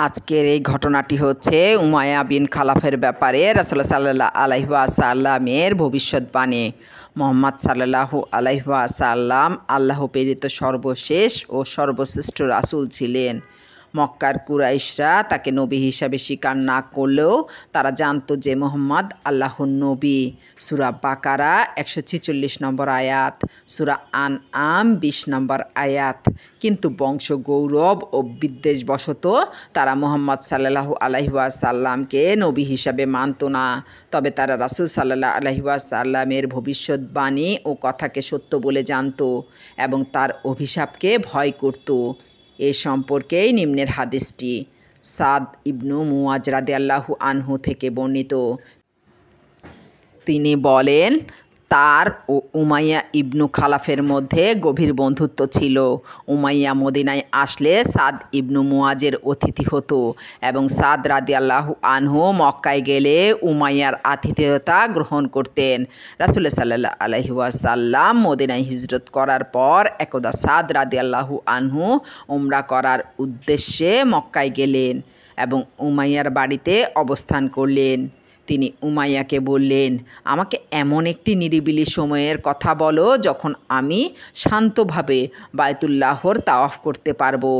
আজকের এই ঘটনাটি হচ্ছে উমাইয়া বিন খালাফের ব্যাপারে রাসূলুল্লাহ সাল্লাল্লাহু আলাইহি ওয়াসাল্লামের ভবিষ্যৎবাণী। মুহাম্মদ সাল্লাল্লাহু আলাইহি ওয়াসাল্লাম আল্লাহ প্রেরিত সর্বশেষ ও সর্বশ্রেষ্ঠ রাসূল ছিলেন। মক্কার কুরাইশরা তাকে নবী হিসাবে স্বীকার না করলেও তারা জানতো যে মুহাম্মদ আল্লাহর নবী। সূরা বাকারা 146 নম্বর আয়াত, সূরা আনআম 20 নম্বর আয়াত। কিন্তু বংশ গৌরব ও বিদ্বেষবশত তারা মুহাম্মদ সাল্লাল্লাহু আলাইহি ওয়াসাল্লামকে নবী হিসাবে মানত না। তবে তারা রাসূল সাল্লাল্লাহু আলাইহি ওয়াসাল্লামের ভবিষ্যৎবাণী ও কথাকে সত্য বলে জানত এবং তার অভিশাপকে ভয় করত। এ সম্পর্কেই নিম্নের হাদিসটি সাদ ইবনু মুআজ রাদিয়াল্লাহু আনহু থেকে বর্ণিত। তিনি বলেন, তার ও উমাইয়া ইবনু খালাফের মধ্যে গভীর বন্ধুত্ব ছিল। উমাইয়া মদিনায় আসলে সাদ ইবনু মুআজের অতিথি হতো এবং সাদ রাদিয়াল্লাহু আনহু মক্কায় গেলে উমাইয়ার আতিথেয়তা গ্রহণ করতেন। রাসূলুল্লাহ সাল্লাল্লাহু আলাইহি ওয়াসাল্লাম মদিনায় হিজরত করার পর একদা সাদ রাদিয়াল্লাহু আনহু উমরা করার উদ্দেশ্যে মক্কায় গেলেন এবং উমাইয়ার বাড়িতে অবস্থান করলেন। তিনি উমাইয়াকে বললেন, আমাকে এমন একটি নিরিবিলি সময়ের কথা বলো যখন আমি শান্তভাবে বায়তুল্লাহর তাওয়াফ করতে পারবো।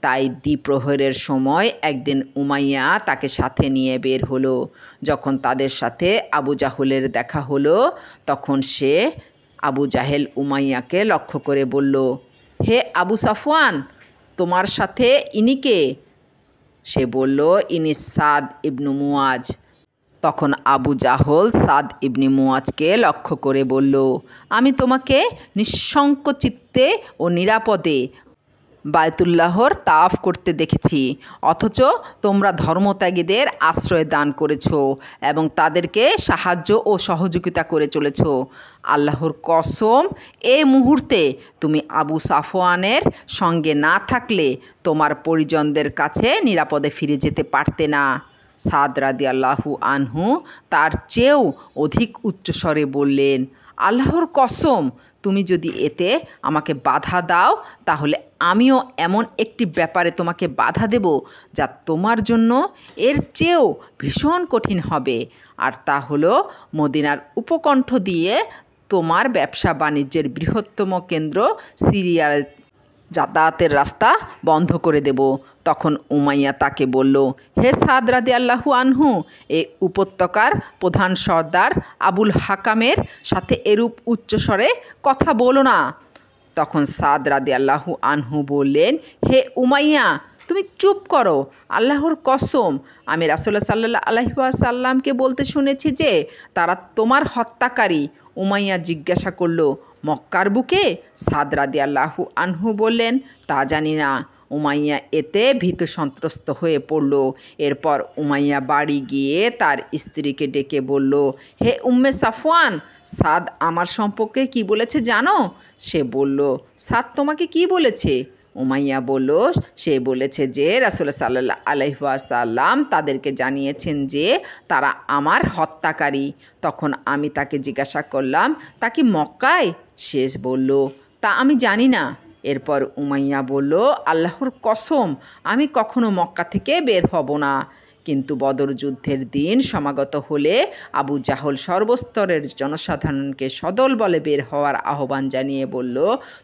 তাই দ্বিপ্রহরের সময় একদিন উমাইয়া তাকে সাথে নিয়ে বের হলো। যখন তাদের সাথে আবু জাহলের দেখা হলো তখন সে আবু জাহেল উমাইয়াকে লক্ষ্য করে বলল, হে আবু সাফওয়ান, তোমার সাথে ইনি কে? সে বলল, ইনি সাদ ইবনু মুআজ। তখন আবু জাহল সাদ ইবনে মুআজকে লক্ষ্য করে বলল, আমি তোমাকে নিঃসংকোচিত্তে ও নিরাপদে বায়তুল্লাহর তাওয়াফ করতে দেখেছি, অথচ তোমরা ধর্মত্যাগীদের আশ্রয় দান করেছ এবং তাদেরকে সাহায্য ও সহযোগিতা করে চলেছ। আল্লাহর কসম, এই মুহূর্তে তুমি আবু সাফওয়ানের সঙ্গে না থাকলে তোমার পরিজনদের কাছে নিরাপদে ফিরে যেতে পারতে না। সাদ রাদিয়াল্লাহু আনহু তার চেয়েও অধিক উচ্চস্বরে বললেন, আল্লাহর কসম, তুমি যদি এতে আমাকে বাধা দাও তাহলে আমিও এমন একটি ব্যাপারে তোমাকে বাধা দেব যা তোমার জন্য এর চেয়েও ভীষণ কঠিন হবে, আর তা হলো মদিনার উপকণ্ঠ দিয়ে তোমার ব্যবসা বাণিজ্যের বৃহত্তম কেন্দ্র সিরিয়ার যাতায়াতের রাস্তা বন্ধ করে দেব। তখন উমাইয়া তাকে বলল, হে সাদ রাদিয়াল্লাহু আনহু, এ উপত্যকার প্রধান সর্দার আবুল হাকামের সাথে এরূপ উচ্চস্বরে কথা বলো না। তখন সাদ রাদিয়াল্লাহু আনহু বললেন, হে উমাইয়া, তুমি চুপ করো। আল্লাহর কসম, আমি রাসূলুল্লাহ সাল্লাল্লাহু আলাইহি ওয়াসাল্লামকে বলতে শুনেছি যে তারা তোমার হত্যাকারী। উমাইয়া জিজ্ঞাসা করল, মক্কার বুকে? সাদ রাদিয়াল্লাহু আনহু বললেন, তা জানি না। উমাইয়া এতে ভীত সন্ত্রস্ত হয়ে পড়ল। এরপর উমাইয়া বাড়ি গিয়ে তার স্ত্রীকে ডেকে বলল, হে উম্মে সাফওয়ান, সাদ আমার সম্পর্কে কি বলেছে জানো? সে বলল, সাদ তোমাকে কি বলেছে? উমাইয়া বলল, সে বলেছে যে রাসূলুল্লাহ সাল্লাল্লাহু আলাইহি ওয়াসাল্লাম তাদেরকে জানিয়েছেন যে তারা আমার হত্যাকারী। তখন আমি তাকে জিজ্ঞাসা করলাম, তা কি মক্কায়? সে বলল, তা আমি জানি না। এরপর উমাইয়া বলল, আল্লাহর কসম, আমি কখনো মক্কা থেকে বের হব না। কিন্তু বদর যুদ্ধের দিন সমাগত হলে আবু জাহল সর্বস্তরের জনসাধারণকে সদল বলে বের হওয়ার আহ্বান জানিয়ে বলল,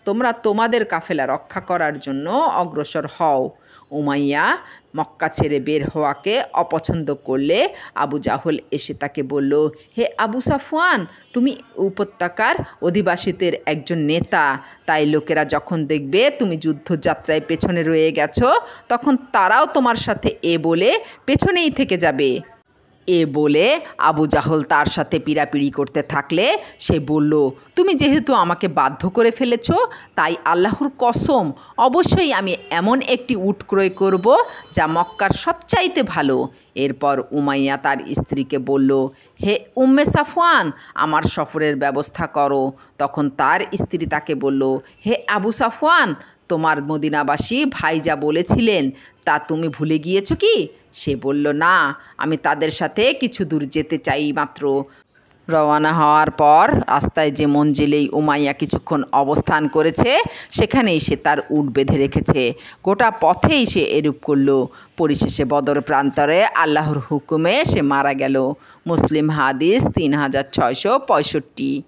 তোমরা তোমাদের কাফেলা রক্ষা করার জন্য অগ্রসর হও। উমাইয়া মক্কা ছেড়ে বের হওয়াকে অপছন্দ করলে আবু জাহল এসে তাকে বলল, হে আবু সাফওয়ান, তুমি উপত্যকার অধিবাসীদের একজন নেতা, তাই লোকেরা যখন দেখবে তুমি যুদ্ধযাত্রায় পেছনে রয়ে গেছো তখন তারাও তোমার সাথে বলে পেছনেই থেকে যাবে। বলে আবু জাহল তার সাথে পীড়াপিড়ি করতে থাকলে সে বলল, তুমি যেহেতু আমাকে বাধ্য করে ফেলেছ, তাই আল্লাহর কসম, অবশ্যই আমি এমন একটি উট ক্রয় করব যা মক্কার সবচাইতে ভালো। এরপর উমাইয়া তার স্ত্রীকে বলল, হে উম্মে সাফওয়ান, আমার সফরের ব্যবস্থা করো। তখন তার স্ত্রী তাকে বলল, হে আবু সাফওয়ান, তোমার মদিনাবাসী ভাই যা বলেছিলেন তা তুমি ভুলে গিয়েছো কি? সে বলল, না, আমি তাদের সাথে কিছু দূর যেতে চাই মাত্র। রওনা হওয়ার পর রাস্তায় যে মঞ্জিলেই উমাইয়া কিছুক্ষণ অবস্থান করেছে সেখানেই সে তার উট বেঁধে রেখেছে। গোটা পথেই সে এরূপ করল। পরিশেষে বদর প্রান্তরে আল্লাহর হুকুমে সে মারা গেল। মুসলিম হাদিস 3665।